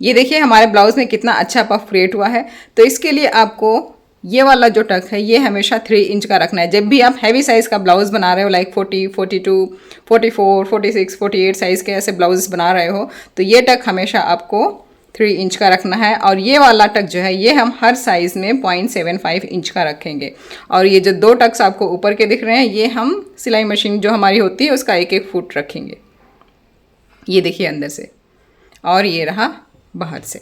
ये देखिए हमारे ब्लाउज में कितना अच्छा पफ क्रिएट हुआ है। तो इसके लिए आपको ये वाला जो टक है ये हमेशा 3 इंच का रखना है। जब भी आप हैवी साइज़ का ब्लाउज बना रहे हो, लाइक 40, 42, 44, 46, 48 साइज़ के ऐसे ब्लाउज बना रहे हो, तो ये टक हमेशा आपको 3 इंच का रखना है। और ये वाला टक जो है ये हम हर साइज़ में 0.75 इंच का रखेंगे। और ये जो 2 टक्स आपको ऊपर के दिख रहे हैं ये हम सिलाई मशीन जो हमारी होती है उसका 1-1 फुट रखेंगे। ये देखिए अंदर से, और ये रहा बाहर से।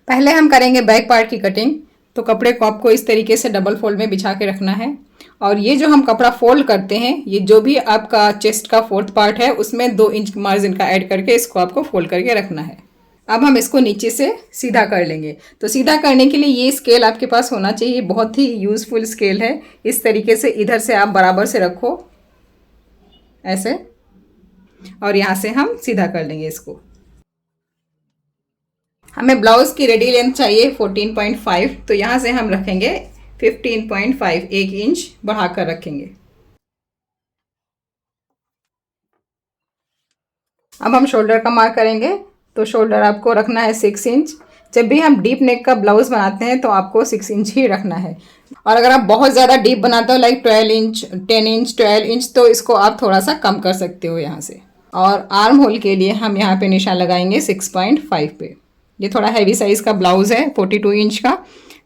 पहले हम करेंगे बैक पार्ट की कटिंग। तो कपड़े को आपको इस तरीके से डबल फोल्ड में बिछा के रखना है। और ये जो हम कपड़ा फोल्ड करते हैं, ये जो भी आपका चेस्ट का 4th पार्ट है उसमें 2 इंच मार्जिन का ऐड करके इसको आपको फोल्ड करके रखना है। अब हम इसको नीचे से सीधा कर लेंगे। तो सीधा करने के लिए ये स्केल आपके पास होना चाहिए, बहुत ही यूज़फुल स्केल है। इस तरीके से इधर से आप बराबर से रखो ऐसे, और यहाँ से हम सीधा कर लेंगे इसको। हमें ब्लाउज की रेडी लेंथ चाहिए 14.5, तो यहाँ से हम रखेंगे 15.5, 1 इंच बढ़ाकर रखेंगे। अब हम शोल्डर का मार्क करेंगे। तो शोल्डर आपको रखना है 6 इंच। जब भी हम डीप नेक का ब्लाउज बनाते हैं तो आपको 6 इंच ही रखना है। और अगर आप बहुत ज़्यादा डीप बनाते हो, लाइक 12 इंच, 10 इंच, 12 इंच, तो इसको आप थोड़ा सा कम कर सकते हो यहाँ से। और आर्म होल के लिए हम यहाँ पे निशान लगाएंगे 6.5 पे। ये थोड़ा हैवी साइज़ का ब्लाउज़ है 42 इंच का,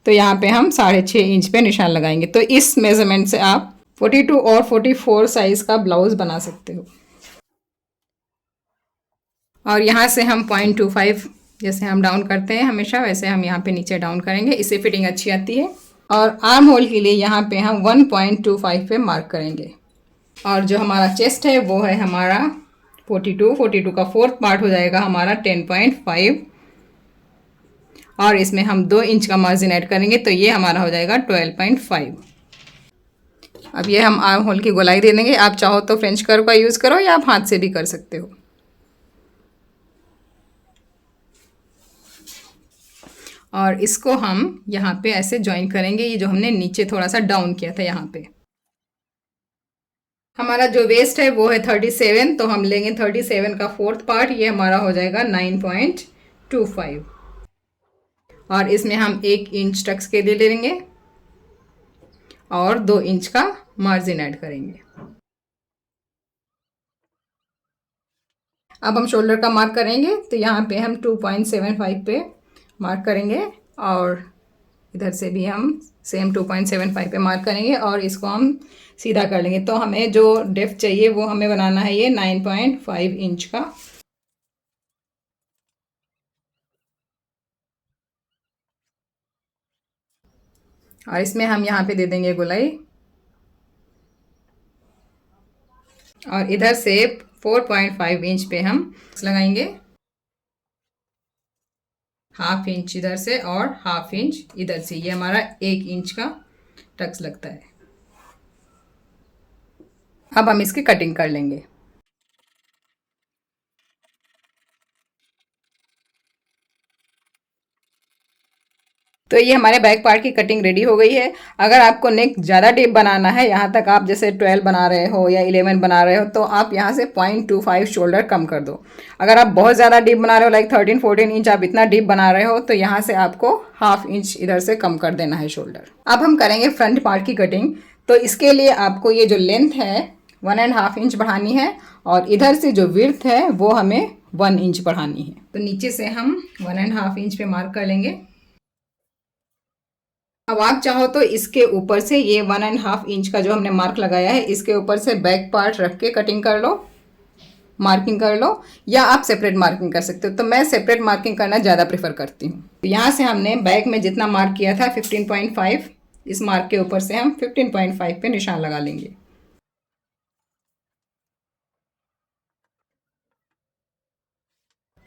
तो यहाँ पे हम 6.5 इंच पे निशान लगाएंगे। तो इस मेज़रमेंट से आप 42 और 44 साइज़ का ब्लाउज़ बना सकते हो। और यहाँ से हम 0.25, जैसे हम डाउन करते हैं हमेशा वैसे हम यहाँ पे नीचे डाउन करेंगे, इससे फिटिंग अच्छी आती है। और आर्म होल के लिए यहाँ पे हम 1.25 पे मार्क करेंगे। और जो हमारा चेस्ट है वो है हमारा 42 का 4th पार्ट हो जाएगा हमारा 10.5। और इसमें हम 2 इंच का मार्जिन ऐड करेंगे, तो ये हमारा हो जाएगा 12.5। अब ये हम आर्म होल की गोलाई दे देंगे। आप चाहो तो फ्रेंच कर्व का यूज़ करो या आप हाथ से भी कर सकते हो। और इसको हम यहाँ पे ऐसे ज्वाइन करेंगे, ये जो हमने नीचे थोड़ा सा डाउन किया था यहाँ पे। हमारा जो वेस्ट है वो है 37, तो हम लेंगे 37 का 4th पार्ट, ये हमारा हो जाएगा 9.25। और इसमें हम 1 इंच टक्स के दे लेंगे और 2 इंच का मार्जिन ऐड करेंगे। अब हम शोल्डर का मार्क करेंगे। तो यहाँ पे हम 2.75 पे मार्क करेंगे, और इधर से भी हम सेम 2.75 पे मार्क करेंगे और इसको हम सीधा कर लेंगे। तो हमें जो डेप्थ चाहिए वो हमें बनाना है ये 9.5 इंच का। और इसमें हम यहाँ पे दे देंगे गोलाई, और इधर से 4.5 इंच पे हम लगाएंगे। ½ इंच इधर से और ½ इंच इधर से, ये हमारा 1 इंच का टक्स लगता है। अब हम इसकी कटिंग कर लेंगे। तो ये हमारे बैक पार्ट की कटिंग रेडी हो गई है। अगर आपको नेक ज़्यादा डीप बनाना है, यहाँ तक आप जैसे 12 बना रहे हो या 11 बना रहे हो, तो आप यहाँ से 0.25 शोल्डर कम कर दो। अगर आप बहुत ज़्यादा डीप बना रहे हो, लाइक 13-14 इंच आप इतना डीप बना रहे हो, तो यहाँ से आपको ½ इंच इधर से कम कर देना है शोल्डर। अब हम करेंगे फ्रंट पार्ट की कटिंग। तो इसके लिए आपको ये जो लेंथ है 1.5 इंच बढ़ानी है, और इधर से जो विड्थ है वो हमें 1 इंच बढ़ानी है। तो नीचे से हम 1.5 इंच पे मार्क कर लेंगे। अब आप चाहो तो इसके ऊपर से ये 1.5 इंच का जो हमने मार्क लगाया है इसके ऊपर से बैक पार्ट रख के कटिंग कर लो, मार्किंग कर लो, या आप सेपरेट मार्किंग कर सकते हो। तो मैं सेपरेट मार्किंग करना ज़्यादा प्रेफर करती हूँ। तो यहाँ से हमने बैक में जितना मार्क किया था 15.5, इस मार्क के ऊपर से हम 15.5 पे निशान लगा लेंगे।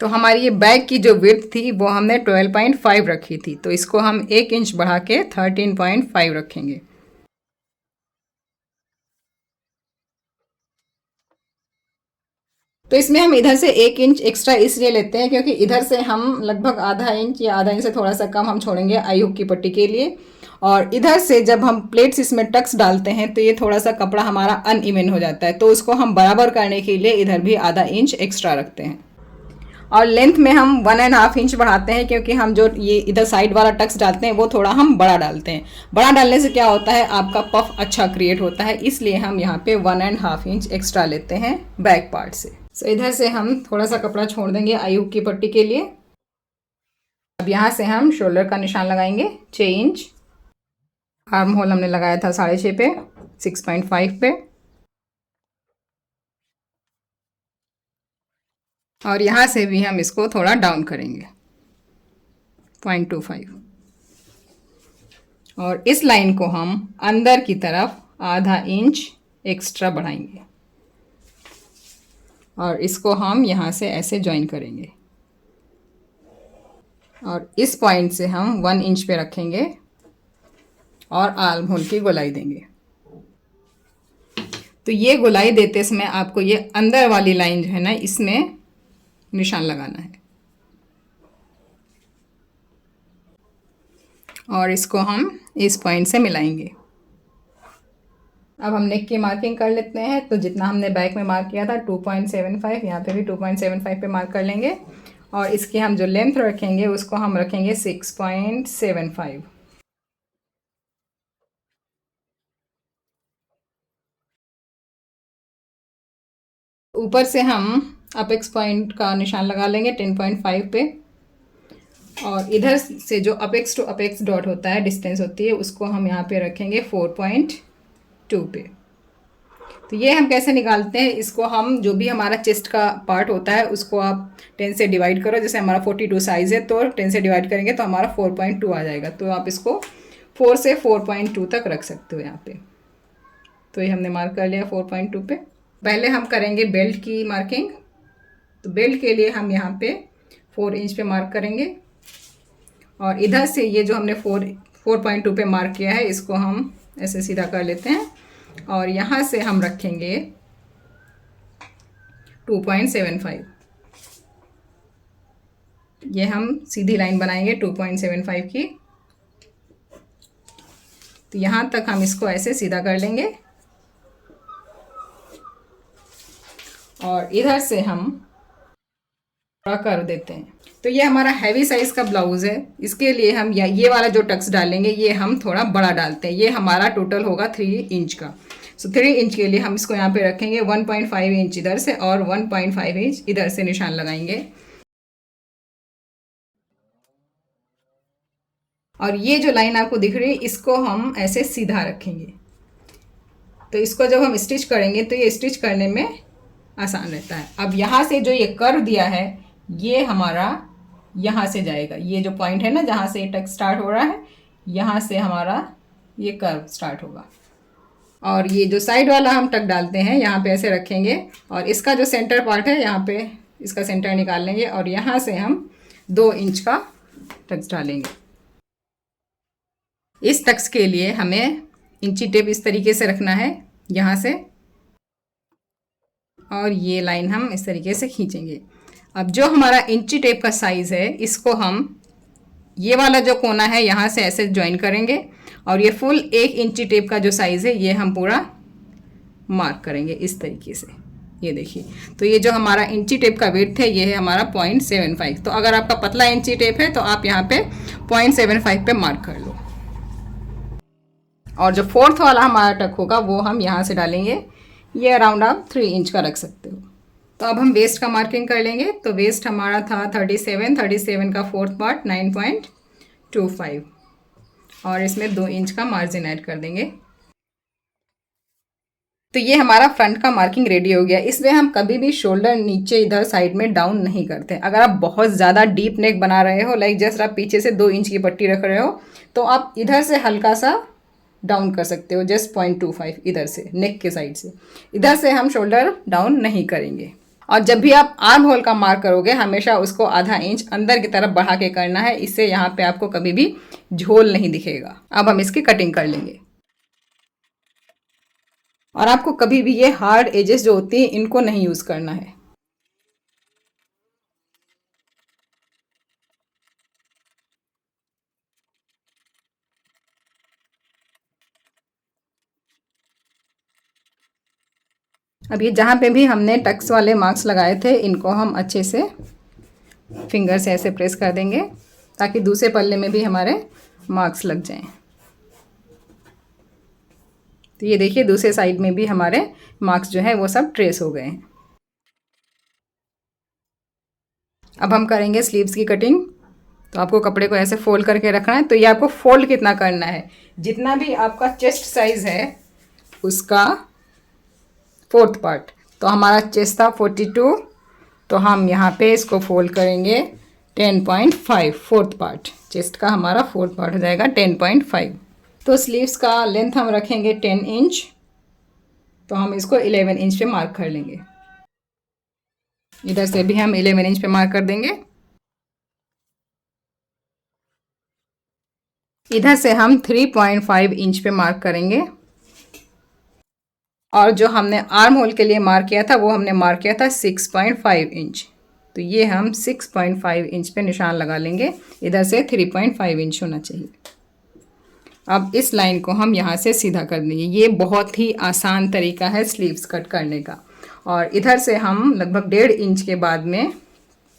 तो हमारी ये बैक की जो विड्थ थी वो हमने 12.5 रखी थी, तो इसको हम 1 इंच बढ़ा के 13.5 रखेंगे। तो इसमें हम इधर से 1 इंच एक्स्ट्रा इसलिए लेते हैं क्योंकि इधर से हम लगभग आधा इंच या आधा इंच से थोड़ा सा कम हम छोड़ेंगे आई हुक की पट्टी के लिए। और इधर से जब हम प्लेट्स इसमें टक्स डालते हैं तो ये थोड़ा सा कपड़ा हमारा अनइवन हो जाता है, तो उसको हम बराबर करने के लिए इधर भी आधा इंच एक्स्ट्रा रखते हैं। और लेंथ में हम 1.5 इंच बढ़ाते हैं क्योंकि हम जो ये इधर साइड वाला टक्स डालते हैं वो थोड़ा हम बड़ा डालते हैं। बड़ा डालने से क्या होता है, आपका पफ अच्छा क्रिएट होता है, इसलिए हम यहाँ पे 1.5 इंच एक्स्ट्रा लेते हैं बैक पार्ट से। सो इधर से हम थोड़ा सा कपड़ा छोड़ देंगे आई हुक की पट्टी के लिए। अब यहाँ से हम शोल्डर का निशान लगाएंगे 6 इंच। आर्म होल हमने लगाया था 6.5 पे, 6.5 पे। और यहाँ से भी हम इसको थोड़ा डाउन करेंगे 0.25। और इस लाइन को हम अंदर की तरफ आधा इंच एक्स्ट्रा बढ़ाएंगे और इसको हम यहाँ से ऐसे ज्वाइन करेंगे और इस पॉइंट से हम 1 इंच पे रखेंगे और आर्म होल की गोलाई देंगे। तो ये गोलाई देते समय आपको ये अंदर वाली लाइन जो है ना, इसमें निशान लगाना है और इसको हम इस पॉइंट से मिलाएंगे। अब हम नेक की मार्किंग कर लेते हैं। तो जितना हमने बैक में मार्क किया था 2.75, यहाँ पे भी 2.75 पे मार्क कर लेंगे और इसकी हम जो लेंथ रखेंगे उसको हम रखेंगे 6.75। ऊपर से हम अपेक्स पॉइंट का निशान लगा लेंगे 10.5 पे और इधर से जो अपेक्स टू अपेक्स डॉट होता है, डिस्टेंस होती है, उसको हम यहाँ पे रखेंगे 4.2 पे। तो ये हम कैसे निकालते हैं, इसको हम जो भी हमारा चेस्ट का पार्ट होता है उसको आप 10 से डिवाइड करो। जैसे हमारा 42 साइज़ है तो 10 से डिवाइड करेंगे तो हमारा 4.2 आ जाएगा। तो आप इसको 4 से 4.2 तक रख सकते हो यहाँ पे। तो ये हमने मार्क कर लिया 4.2 पे। पहले हम करेंगे बेल्ट की मार्किंग। तो बेल्ट के लिए हम यहाँ पे 4 इंच पे मार्क करेंगे और इधर से ये जो हमने 4.2 पे मार्क किया है इसको हम ऐसे सीधा कर लेते हैं और यहाँ से हम रखेंगे 2.75। ये हम सीधी लाइन बनाएंगे 2.75 की। तो यहाँ तक हम इसको ऐसे सीधा कर लेंगे और इधर से हम थोड़ा कर देते हैं। तो ये हमारा हैवी साइज़ का ब्लाउज़ है, इसके लिए हम ये वाला जो टक्स डालेंगे ये हम थोड़ा बड़ा डालते हैं। ये हमारा टोटल होगा 3 इंच का। सो 3 इंच के लिए हम इसको यहाँ पे रखेंगे 1.5 इंच इधर से और 1.5 इंच इधर से निशान लगाएंगे। और ये जो लाइन आपको दिख रही है इसको हम ऐसे सीधा रखेंगे। तो इसको जब हम स्टिच करेंगे तो ये स्टिच करने में आसान रहता है। अब यहाँ से जो ये कर्व दिया है ये हमारा यहाँ से जाएगा। ये जो पॉइंट है ना जहाँ से ये टक स्टार्ट हो रहा है, यहाँ से हमारा ये कर्व स्टार्ट होगा। और ये जो साइड वाला हम टक डालते हैं यहाँ पे ऐसे रखेंगे और इसका जो सेंटर पार्ट है यहाँ पे इसका सेंटर निकाल लेंगे और यहाँ से हम 2 इंच का टक्स डालेंगे। इस टक्स के लिए हमें इंची टेप इस तरीके से रखना है यहाँ से और ये लाइन हम इस तरीके से खींचेंगे। अब जो हमारा इंची टेप का साइज़ है इसको हम ये वाला जो कोना है यहाँ से ऐसे ज्वाइन करेंगे और ये फुल 1 इंची टेप का जो साइज़ है ये हम पूरा मार्क करेंगे इस तरीके से। ये देखिए, तो ये जो हमारा इंची टेप का वेट है ये है हमारा 0.75। तो अगर आपका पतला इंची टेप है तो आप यहाँ पे 0.75 पे मार्क कर लो। और जो 4th वाला हमारा टक होगा वो हम यहाँ से डालेंगे। ये अराउंड आप 3 इंच का रख सकते हो। तो अब हम वेस्ट का मार्किंग कर लेंगे। तो वेस्ट हमारा था 37 का 4th पार्ट 9.25 और इसमें 2 इंच का मार्जिन ऐड कर देंगे। तो ये हमारा फ्रंट का मार्किंग रेडी हो गया। इसमें हम कभी भी शोल्डर नीचे इधर साइड में डाउन नहीं करते। अगर आप बहुत ज़्यादा डीप नेक बना रहे हो, लाइक जैसे आप पीछे से 2 इंच की पट्टी रख रहे हो, तो आप इधर से हल्का सा डाउन कर सकते हो, जस्ट 0.25 इधर से नेक के साइड से। इधर से हम शोल्डर डाउन नहीं करेंगे। और जब भी आप आर्म होल का मार्क करोगे हमेशा उसको आधा इंच अंदर की तरफ बढ़ा के करना है, इससे यहाँ पे आपको कभी भी झोल नहीं दिखेगा। अब हम इसकी कटिंग कर लेंगे। और आपको कभी भी ये हार्ड एजेस जो होती हैं इनको नहीं यूज़ करना है। अब ये जहाँ पे भी हमने टक्स वाले मार्क्स लगाए थे इनको हम अच्छे से फिंगर से ऐसे प्रेस कर देंगे ताकि दूसरे पल्ले में भी हमारे मार्क्स लग जाएं। तो ये देखिए दूसरे साइड में भी हमारे मार्क्स जो है वो सब ट्रेस हो गए हैं। अब हम करेंगे स्लीव्स की कटिंग। तो आपको कपड़े को ऐसे फोल्ड करके रखना है। तो ये आपको फोल्ड कितना करना है, जितना भी आपका चेस्ट साइज है उसका 4th पार्ट। तो हमारा चेस्ट था 42, तो हम यहाँ पे इसको फोल्ड करेंगे 10.5। 4th पार्ट चेस्ट का हमारा 4th पार्ट हो जाएगा 10.5। तो स्लीव्स का लेंथ हम रखेंगे 10 इंच, तो हम इसको 11 इंच पे मार्क कर लेंगे। इधर से भी हम 11 इंच पे मार्क कर देंगे। इधर से हम 3.5 इंच पे मार्क करेंगे। और जो हमने आर्म होल के लिए मार्क किया था वो हमने मार्क किया था 6.5 इंच। तो ये हम 6.5 इंच पे निशान लगा लेंगे। इधर से 3.5 इंच होना चाहिए। अब इस लाइन को हम यहाँ से सीधा कर देंगे। ये बहुत ही आसान तरीका है स्लीव्स कट करने का। और इधर से हम लगभग 1.5 इंच के बाद में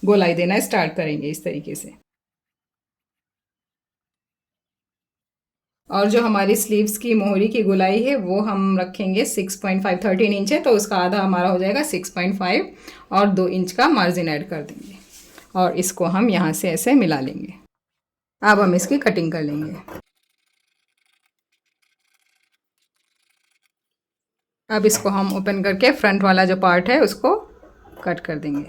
गोलाई देना स्टार्ट करेंगे इस तरीके से। और जो हमारी स्लीव्स की मोहरी की गोलाई है वो हम रखेंगे 6.5। 13 इंच है तो उसका आधा हमारा हो जाएगा 6.5 और 2 इंच का मार्जिन ऐड कर देंगे और इसको हम यहाँ से ऐसे मिला लेंगे। अब हम इसकी कटिंग कर लेंगे। अब इसको हम ओपन करके फ्रंट वाला जो पार्ट है उसको कट कर देंगे।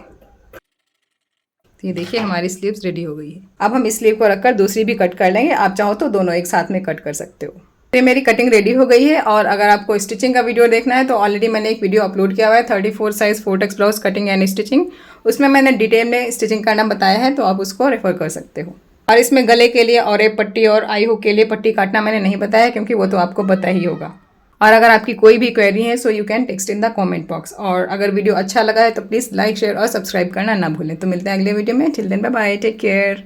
तो ये देखिए हमारी स्लीव्स रेडी हो गई है। अब हम इस स्लीव को रखकर दूसरी भी कट कर लेंगे। आप चाहो तो दोनों एक साथ में कट कर सकते हो। ये मेरी कटिंग रेडी हो गई है। और अगर आपको स्टिचिंग का वीडियो देखना है तो ऑलरेडी मैंने एक वीडियो अपलोड किया हुआ है 34 size 4x blouse cutting and stitching. उसमें मैंने डिटेल में स्टिचिंग करना बताया है, तो आप उसको रेफर कर सकते हो। और इसमें गले के लिए और एक पट्टी और आई हुक के लिए पट्टी काटना मैंने नहीं बताया क्योंकि वो तो आपको पता ही होगा। और अगर आपकी कोई भी क्वेरी है so you can text in the comment box. और अगर वीडियो अच्छा लगा है तो प्लीज़ लाइक शेयर और सब्सक्राइब करना ना भूलें। तो मिलते हैं अगले वीडियो में। Till then bye bye, take care.